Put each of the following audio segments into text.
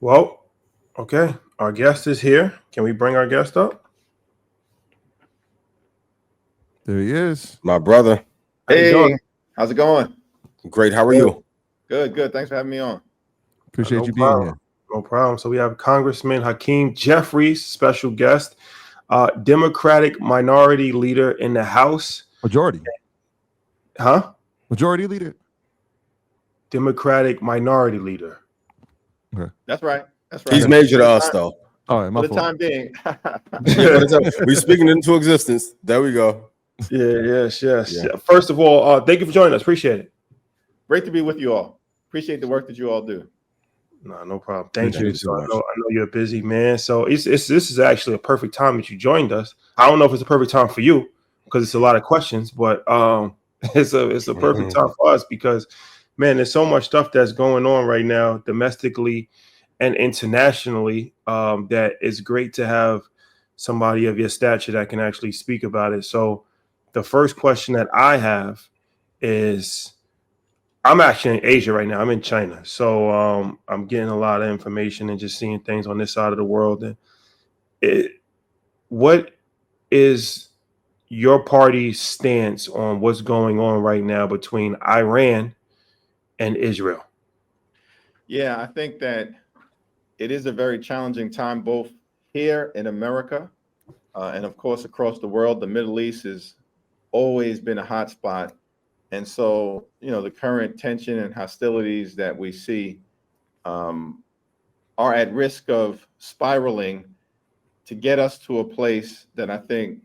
Well, okay. Our guest is here. Can we bring our guest up? There he is. My brother. How you doing? Hey, how's it going? Great. How are Good. you? Good, good. Thanks for having me on. Appreciate No you being problem. here. No problem. So we have Congressman HAKEEM Jeffries, special guest, Democratic minority leader in the House. Majority. Huh? Majority leader. Democratic minority leader. Okay. That's right. That's He's right. Okay. major For to the us, time, though. All right, for my the fault. time being. Yeah, for the time. We're speaking it into existence. There we go. Yeah, yes. Yeah. First of all, thank you for joining us. Appreciate it. Great to be with you all. Appreciate the work that you all do. No problem. Thank Thank you. you Appreciate so So I much. know, I know you're a busy man. So it's this is actually a perfect time that you joined us. I don't know if it's a perfect time for you because it's a lot of questions, but it's a perfect time for us because man, there's so much stuff that's going on right now domestically and internationally that it's great to have somebody of your stature that can actually speak about it. So the first question that I have is I'm actually in Asia right now. I'm in China. So I'm getting a lot of information and just seeing things on this side of the world. And it, what is your party's stance on what's going on right now between Iran and Israel? Yeah, I think that it is a very challenging time, both here in America and, of course, across the world. The Middle East has always been a hot spot. And so, the current tension and hostilities that we see um, are at risk of spiraling to get us to a place that I think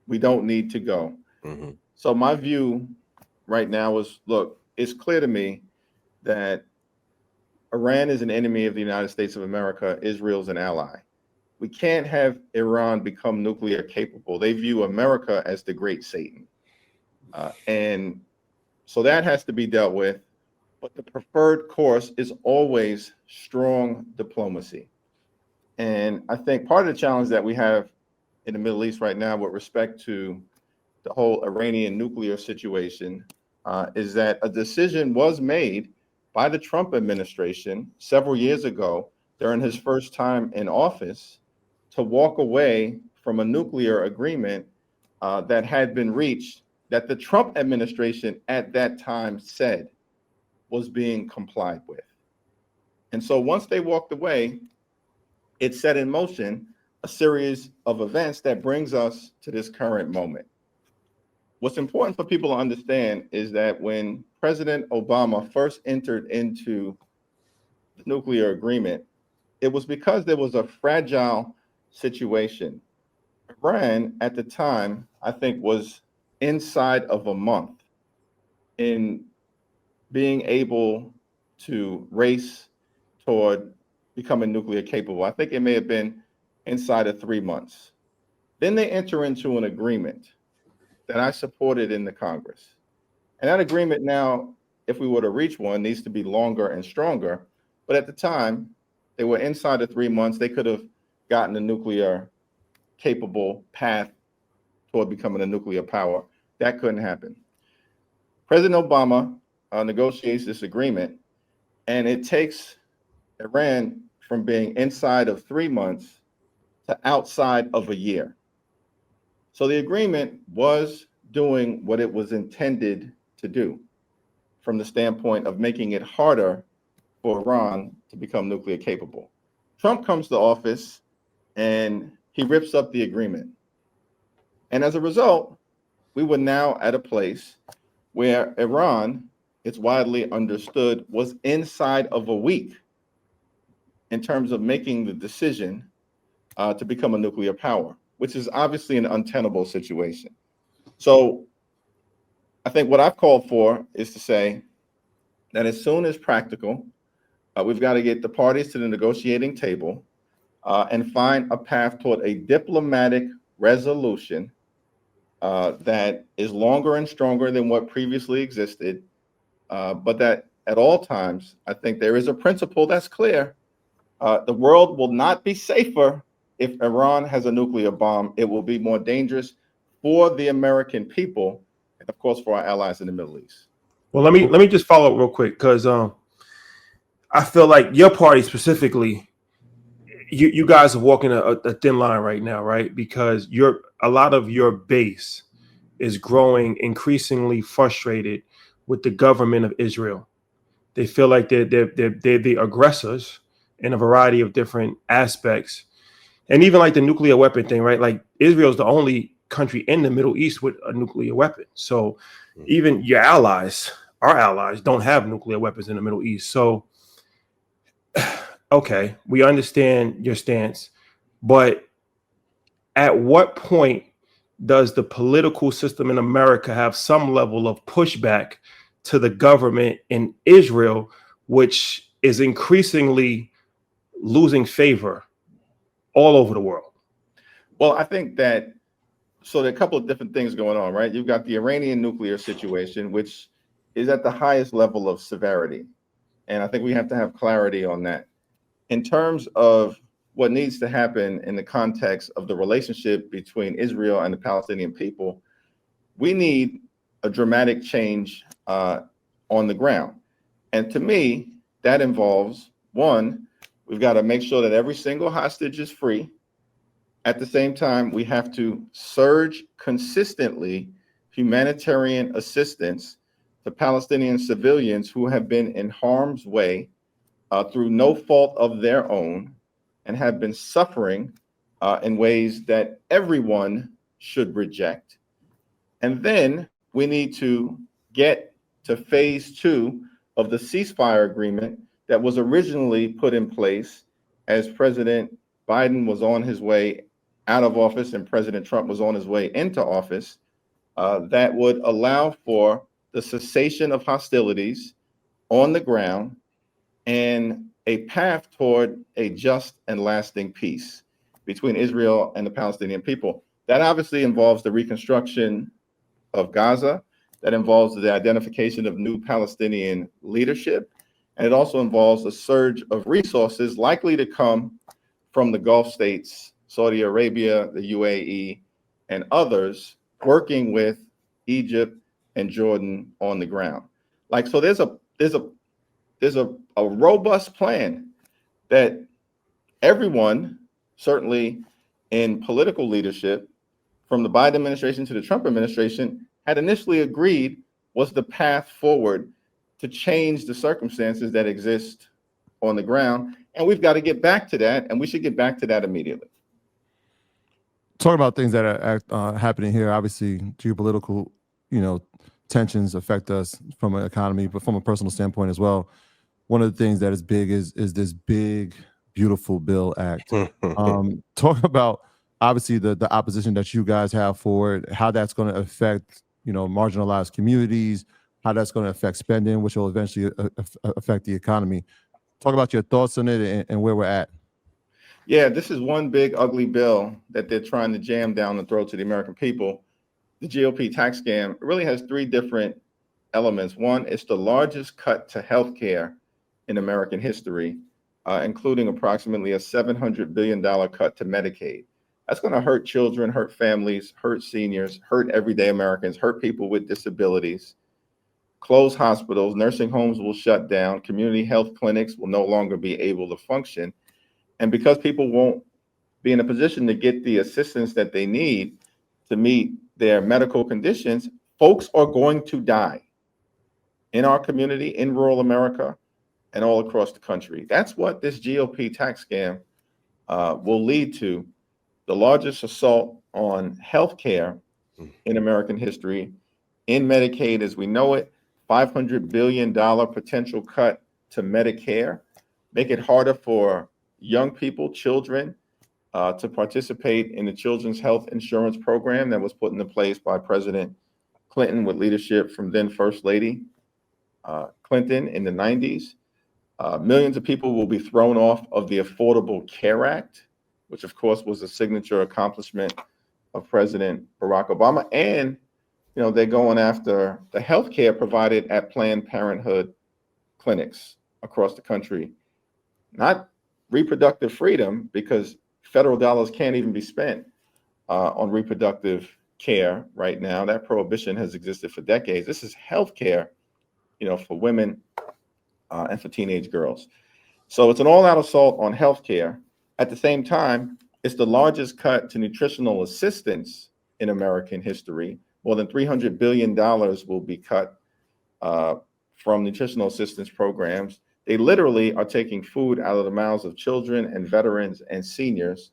we don't need to go. Mhm. So my view right now is, look, it's clear to me that Iran is an enemy of the United States of America. Israel's an ally. We can't have Iran become nuclear capable. They view America as the great Satan. And so that has to be dealt with. But the preferred course is always strong diplomacy. And I think part of the challenge that we have in the Middle East right now with respect to the whole Iranian nuclear situation is that a decision was made by the Trump administration several years ago during his first time in office to walk away from a nuclear agreement that had been reached that the Trump administration at that time said was being complied with. And so once they walked away, it set in motion a series of events that brings us to this current moment. What's important for people to understand is that when President Obama first entered into the nuclear agreement, it was because there was a fragile situation. Iran at the time, I think, was inside of a month in being able to race toward becoming nuclear capable. I think it may have been inside of 3 months. Then they enter into an agreement that I supported in the Congress. And that agreement now, if we were to reach one, needs to be longer and stronger. But at the time, they were inside of 3 months. They could have gotten a nuclear capable path toward becoming a nuclear power. That couldn't happen. President Obama negotiates this agreement, and it takes Iran from being inside of 3 months to outside of a year. So the agreement was doing what it was intended to do from the standpoint of making it harder for Iran to become nuclear capable. Trump comes to office and he rips up the agreement. And as a result, we were now at a place where Iran, it's widely understood, was inside of a week in terms of making the decision to become a nuclear power, which is obviously an untenable situation. So I think what I've called for is to say that as soon as practical, we've got to get the parties to the negotiating table and find a path toward a diplomatic resolution that is longer and stronger than what previously existed, but that at all times, I think there is a principle that's clear. The world will not be safer if Iran has a nuclear bomb. It will be more dangerous for the American people and, of course, for our allies in the Middle East. Well, let me just follow up real quick because I feel like your party specifically, you guys are walking a thin line right now, right? Because a lot of your base is growing increasingly frustrated with the government of Israel. They feel like they're the aggressors in a variety of different aspects, and even like the nuclear weapon thing, right? Like Israel's the only country in the Middle East with a nuclear weapon. So even your allies, our allies, don't have nuclear weapons in the Middle East. So okay, we understand your stance, but at what point does the political system in America have some level of pushback to the government in Israel, which is increasingly losing favor all over the world? Well, I think that so there are a couple of different things going on, right? You've got the Iranian nuclear situation, which is at the highest level of severity. And I think we have to have clarity on that. In terms of what needs to happen in the context of the relationship between Israel and the Palestinian people, we need a dramatic change on the ground. And to me, that involves one, we've got to make sure that every single hostage is free. At the same time, we have to surge consistently humanitarian assistance to Palestinian civilians who have been in harm's way through no fault of their own and have been suffering in ways that everyone should reject. And then we need to get to phase 2 of the ceasefire agreement that was originally put in place as President Biden was on his way out of office and President Trump was on his way into office, that would allow for the cessation of hostilities on the ground and a path toward a just and lasting peace between Israel and the Palestinian people. That obviously involves the reconstruction of Gaza. That involves the identification of new Palestinian leadership. And it also involves a surge of resources likely to come from the Gulf states, Saudi Arabia, the UAE, and others working with Egypt and Jordan on the ground. Like, so there's a robust plan that everyone, certainly in political leadership, from the Biden administration to the Trump administration, had initially agreed was the path forward to change the circumstances that exist on the ground. And we've got to get back to that, and we should get back to that immediately. Talking about things that are happening here, obviously geopolitical, tensions affect us from an economy, but from a personal standpoint as well. One of the things that is big is this big, beautiful bill act. Talk about obviously the opposition that you guys have for it, how that's going to affect marginalized communities, how that's going to affect spending, which will eventually affect the economy. Talk about your thoughts on it and where we're at. Yeah, this is one big ugly bill that they're trying to jam down the throats of the American people. The GOP tax scam really has 3 different elements. One, it's the largest cut to healthcare in American history, including approximately a $700 billion cut to Medicaid. That's going to hurt children, hurt families, hurt seniors, hurt everyday Americans, hurt people with disabilities. Close hospitals, nursing homes will shut down, community health clinics will no longer be able to function. And because people won't be in a position to get the assistance that they need to meet their medical conditions, folks are going to die in our community, in rural America, and all across the country. That's what this GOP tax scam will lead to. The largest assault on healthcare in American history, in Medicaid as we know it, $500 billion potential cut to Medicare, make it harder for young people, children, to participate in the Children's Health Insurance Program that was put into place by President Clinton with leadership from then First Lady Clinton in the 90s. Millions of people will be thrown off of the Affordable Care Act, which of course was a signature accomplishment of President Barack Obama. And, they're going after the health care provided at Planned Parenthood clinics across the country. Not reproductive freedom, because federal dollars can't even be spent on reproductive care right now. That prohibition has existed for decades. This is health care, for women and for teenage girls. So it's an all-out assault on healthcare. At the same time, it's the largest cut to nutritional assistance in American history. More than $300 billion will be cut from nutritional assistance programs. They literally are taking food out of the mouths of children and veterans and seniors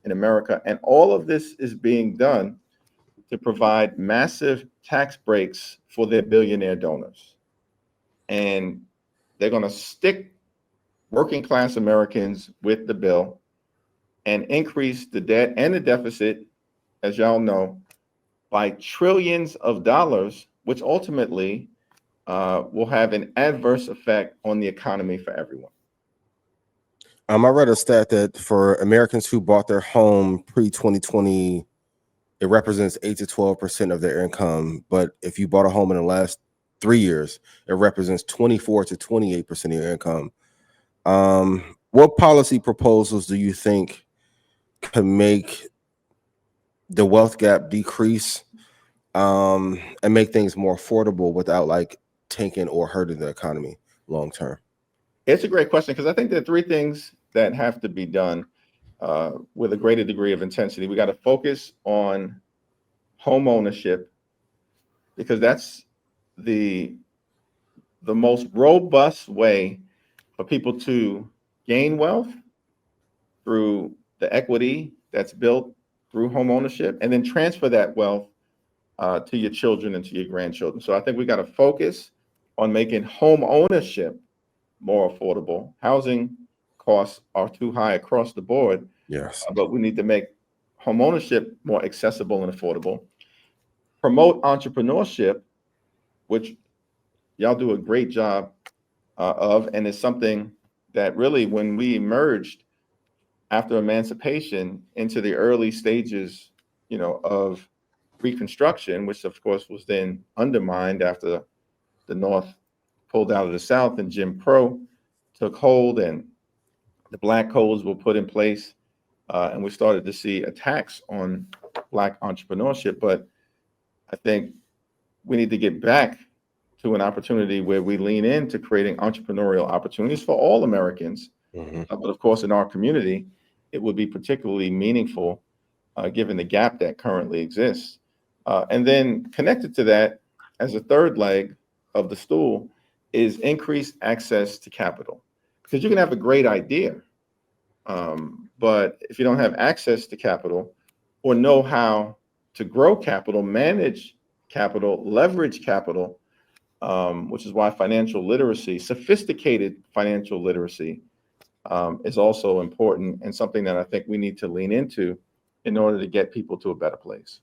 in America. And all of this is being done to provide massive tax breaks for their billionaire donors. And they're going to stick working class Americans with the bill and increase the debt and the deficit, as y'all know, by trillions of dollars, which ultimately will have an adverse effect on the economy for everyone. I read a stat that for Americans who bought their home pre-2020, it represents 8 to 12% of their income. But if you bought a home in the last 3 years, it represents 24 to 28% of your income. What policy proposals do you think could make the wealth gap decrease and make things more affordable without like tanking or hurting the economy long term? It's a great question, because I think there are three things that have to be done with a greater degree of intensity. We got to focus on home ownership, because that's the most robust way for people to gain wealth through the equity that's built through home ownership, and then transfer that wealth to your children and to your grandchildren. So I think we got to focus on making home ownership more affordable. Housing costs are too high across the board. Yes. But we need to make home ownership more accessible and affordable. Promote entrepreneurship, which y'all do a great job of, and it's something that really, when we emerged after emancipation into the early stages, of Reconstruction, which of course was then undermined after the North pulled out of the South and Jim Crow took hold and the Black codes were put in place, and we started to see attacks on Black entrepreneurship. But I think we need to get back to an opportunity where we lean into creating entrepreneurial opportunities for all Americans. But of course, in our community, it would be particularly meaningful given the gap that currently exists. And then connected to that, as a third leg of the stool, is increased access to capital. Because you can have a great idea, but if you don't have access to capital or know how to grow capital, manage capital, leverage capital, which is why financial literacy, sophisticated financial literacy, is also important, and something that I think we need to lean into in order to get people to a better place.